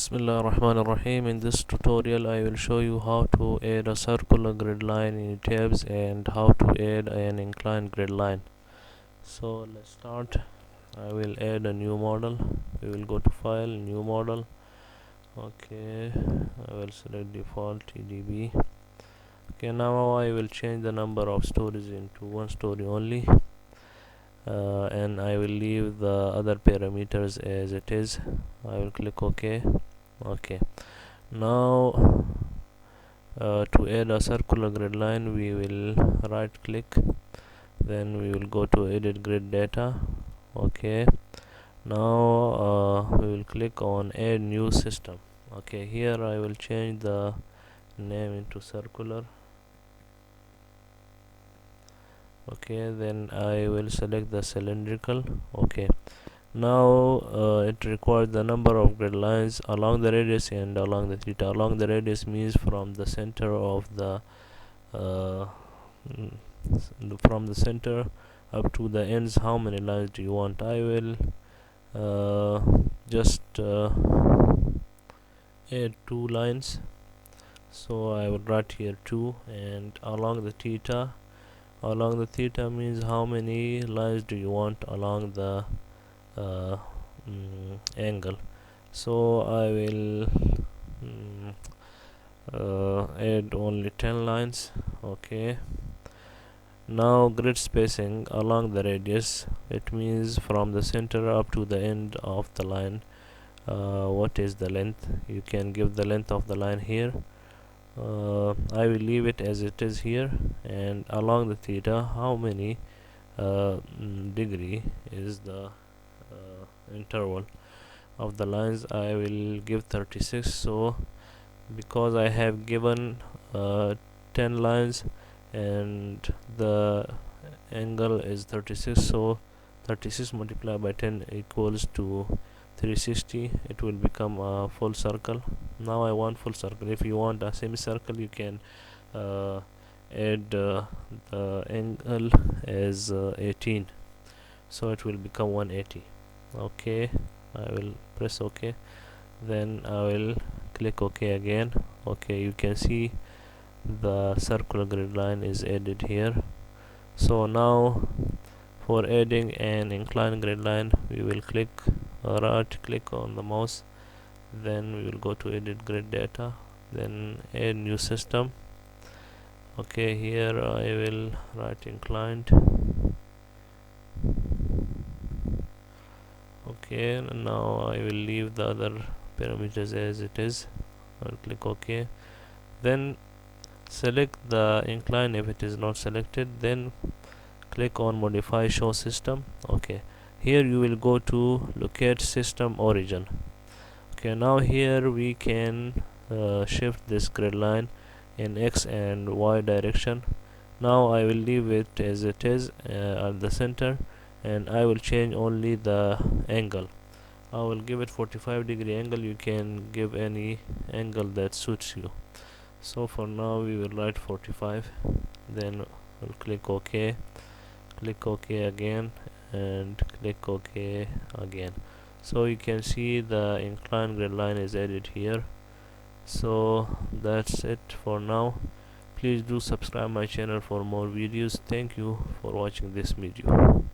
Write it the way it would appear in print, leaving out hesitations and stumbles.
Bismillah ar-Rahman ar-Rahim. In this tutorial I will show you how to add a circular grid line in Etabs and how to add an inclined grid line. So let's start. I will add a new model. We will go to file, new model. Okay, I will select default TDB. Okay, now I will change the number of stories into one story only. And I will leave the other parameters as it is. I will click OK. Okay, now to add a circular grid line, we will right click, then we will go to edit grid data. Okay, now we will click on add new system. Okay, here I will change the name into circular. Okay, then I will select the cylindrical. Okay, now it requires the number of grid lines along the radius and along the theta. Along the radius means from the center of the from the center up to the ends. How many lines do you want? I will just add 2 lines, so I will write here 2. And along the theta, means how many lines do you want along the angle. So I will add only 10 lines. Okay, now grid spacing along the radius, it means from the center up to the end of the line. What is the length? You can give the length of the line here. I will leave it as it is here. And along the theta, how many degree is the interval of the lines? I will give 36. So because I have given 10 lines and the angle is 36, so 36 multiplied by 10 equals to 360. It will become a full circle. Now I want full circle. If you want a semicircle, you can add the angle as 18, so it will become 180. Okay, I will press OK, then I will click OK again. Okay, you can see the circular grid line is added here. So now for adding an inclined grid line, we will right click on the mouse, then we will go to edit grid data, then add new system. Okay, here I will write inclined. Okay, now I will leave the other parameters as it is. I'll click OK, then select the incline. If it is not selected, then click on modify show system. Okay, here you will go to locate system origin. Okay, now here we can shift this grid line in X and Y direction. Now I will leave it as it is at the center, and I will change only the angle. I will give it 45-degree angle. You can give any angle that suits you. So for now we will write 45, then we'll click OK, click OK again, and click OK again. So you can see the inclined grid line is added here. So that's it for now. Please do subscribe my channel for more videos. Thank you for watching this video.